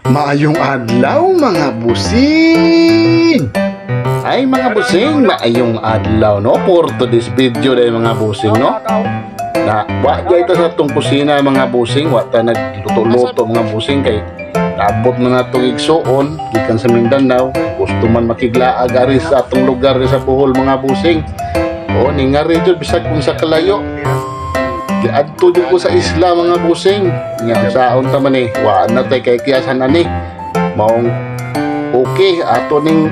Maayong adlaw mga busing. Ay mga busing, maayong adlaw no for today's video dahil mga busing no. Na wa ito sa atong kusina mga busing, wa ta nagluto-luto mga busing kay abot na natong igsuon gikan sa Mindanao. Gusto man makiglaag ari sa atong lugar sa Bohol mga busing. O ningari jud bisag kung sa kalayo. Giadto jud ko sa isla mga busing. Nya saon ta man ni, wa na tay kay kiyasan ani. Maong okay ato ning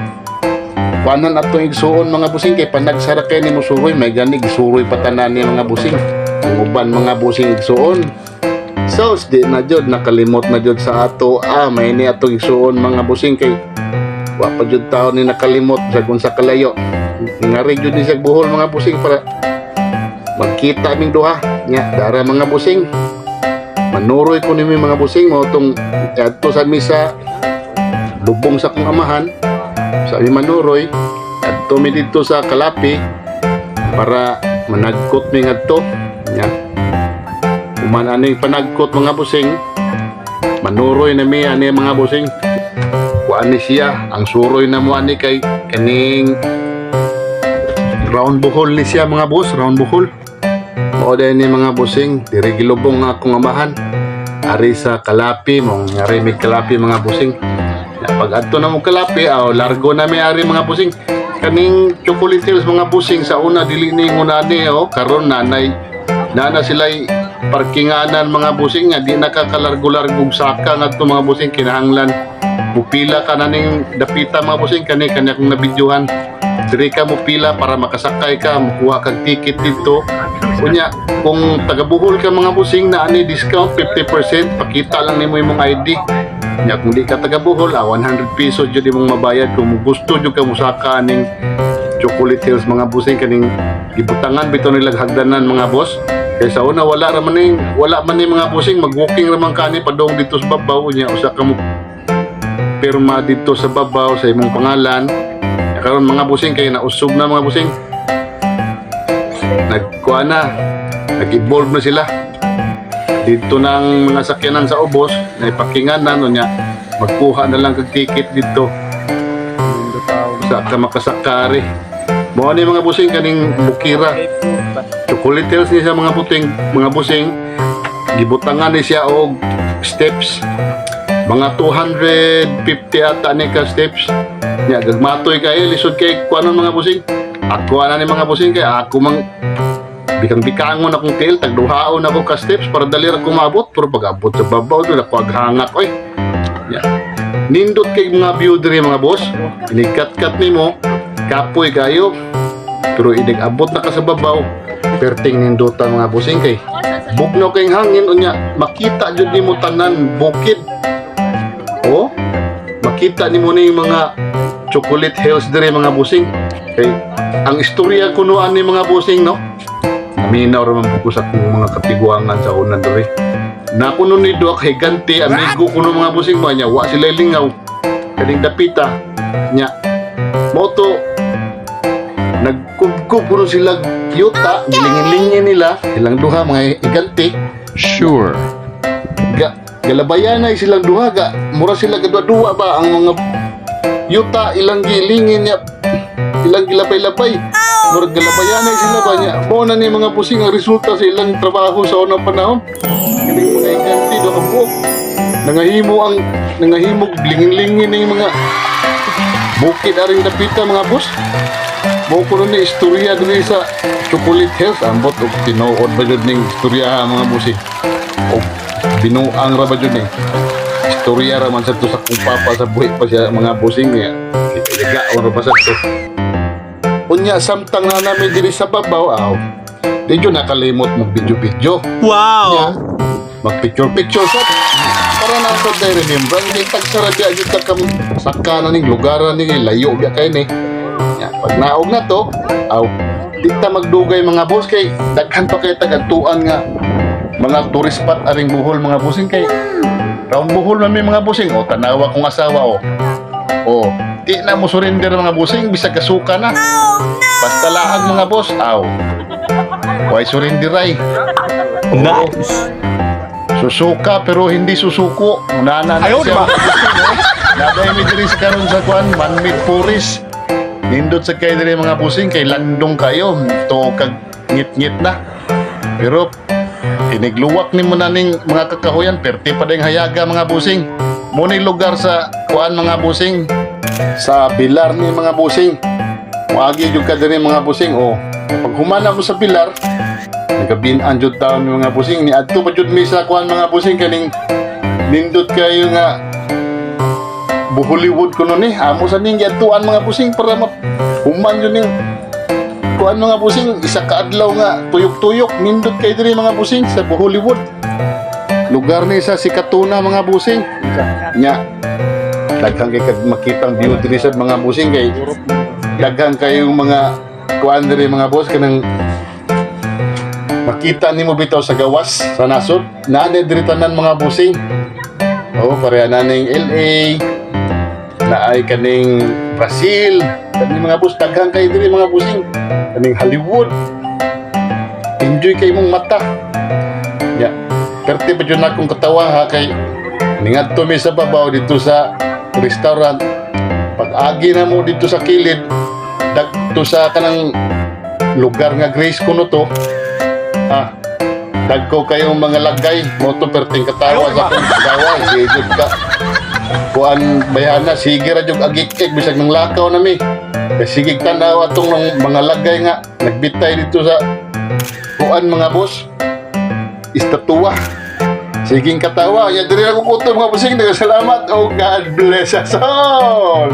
panan atong igsuon mga busing kay panagsara kay ni musuroy may ganig suroy patanan ni mga busing. Ang uban mga busing igsuon. So di na jud nakalimot na jud sa ato may ni atong igsuon mga busing kay wa pa jud taon ni nakalimot sa kung sa kalayo. Ngari jud ni sa Bohol mga busing para magkita aming duha nya dara mga busing. Manuroy ko nimi mga busing mo tong adto sa misa lubong sa kong amahan sa manuroy adto mi dito sa Kalapi para managkot mi ngadto nya kuman ani panagkot mga busing manuroy na mi ani mga busing kuan ni siya ang suroy na mo ani kay kaning round Bohol ni siya mga boss, round Bohol. O dahil ni mga busing, diri gilubong nga akong amahan. Ari sa Kalapi, mong ari may Kalapi mga busing. Pag adto na mo Kalapi, largo na may ari mga busing. Kaning chocolate hills mga busing sa una dili ni ngunani karon nanay nana sila'y parkinganan mga busing nga di nakakalargo-largog saka ngadto mga busing kinahanglan pupila ka na ning dapita mga busing kani kung nabidyohan. Diri ka mo pila para makasakay ka, makuha kag ticket dito. Kunya, kung taga Bohol ka mga busing na ani discount 50%, pakita lang nimo imong ID. Nya kung di ka taga Bohol, 100 pesos jud imong mabayad kung gusto jud ka musaka ning Chocolate Hills mga busing kaning gibutangan bitaw nila hagdanan mga boss. Kay sa una wala man ni mga busing mag-walking ra man kani padong dito sa babaw nya usa ka mo pirma dito sa babaw sa imong pangalan. Karon mga busing kay nausog na mga busing. Nagkuha na, nag-evolve na sila. Dito ng mga sakyanan sa ubos, na ipakingan na niya, magkuha na lang kag ticket dito. Sa ka makasakari. Mo ni mga busing kaning Bukira. Chocolate Hills ni sa mga busing, gibutangan ni siya og steps. Mga 250 ata ni ka steps. Nya gagmatoy kay lisod kay kuanon mga busing. Ako ana ni mga busing kay ako mang bikang-bikangon akong tail tagduhaon ako ka steps para dali ra ko maabot pero pag-abot sa babaw do ako aghangak oy. Nya nindot kay mga view diri mga boss. Inikat-kat nimo kapoy kayo pero inig-abot na ka sa babaw. Perting nindot ang mga busing kay bugnaw kay hangin unya makita jud nimo tanan bukid. Oh, makita nimo ni mga Chocolate Hills dire mga busing. Kay ang istorya kunoan ni mga busing no. Minaw ra man po sa kung mga katiguangan sa unan dire. Na kuno ni Doc Higante amigo kuno mga busing mo nya wa sila lingaw. Kaning dapita nya moto nagkubkub kuno sila yuta gilingin-lingin nila ilang duha mga Higante. Sure. Galabayan ay silang duha ga mura sila kadua-dua ba ang mga yuta ilang gilingin niya ilang gilabay-labay mura galabayan ay sila ba niya mo na ni mga pusing ang resulta sa ilang trabaho sa unang panahon hindi mo na ikanti do ka po nangahimog lingin-lingin na yung mga bukid aring napita mga boss mo ko na istorya dito sa Chocolate Hills ambot o tinuod ba yun ng istorya mga busing o binuang ra ba yun istorya ra man sa to sa kung papa sa buhi pa siya mga busing niya iliga o ra ba sa to unya samtang na namin diri sa babaw di yun nakalimot mag video Wow! mag-picture sa para na sa tayo remembrance di tagsarabya di ka saka na ning lugaran ni layo biya kay ni pag naog na to di ta magdugay mga boss kay daghan pa kay tagantuan nga mga tourist spot aring Bohol mga busing kay round Bohol man may mga busing tanawa kong asawa di na mo surrender mga busing bisag kasuka na basta laag mga boss why surrender ay Nice! Susuka pero hindi susuko. Nana na Ayaw, siya diba? mga busing, no? Naday mi diri sa karon sa kuan, man-made forest. Nindot sa kay diri mga busing kay landong kayo. To kag ngit-ngit na. Pero inigluwak ni mo na ning mga kakahuyan, perti pa ding hayaga mga busing. Muna lugar sa kuan mga busing. Sa pilar ni mga busing. Muagi jud ka diri mga busing. Oh, pag humana mo sa pilar, nagabinan jud taon ni mga busing. Ni adto pa jud mi sa kuan mga busing kaning nindot kayo nga Hollywood ko nun amo sa ning adtuan mga busing para human yun ning kuan mga busing isa ka adlaw nga tuyok-tuyok nindot kay diri mga busing sa Hollywood lugar ni sa Sikatuna mga busing nya daghang kay kag makitang view diri sa mga busing kay daghang kayong mga kuan diri mga boss kanang makita nimo bitaw sa gawas sa nasod naanay diri tanan mga busing pareha na ning LA na ay kaning Brazil kaning mga bus daghang kay diri mga busing kaning Hollywood enjoy kay mong mata ya perti pa jud akong katawa ha kay ningadto mi sa babaw dito sa restaurant pag agi na mo dito sa kilid dagto sa kanang lugar nga Grace kuno to dagko kayong mga lagay mo to perting katawa sa akong katawa di jud ka kuan bayana sige ra jud agik-ik bisag nang lakaw nami kay sige tanaw atong ng mga lagay nga nagbitay dito sa kuan mga boss istatwa siging katawa ya diri ako kuto mga busing salamat oh God bless us all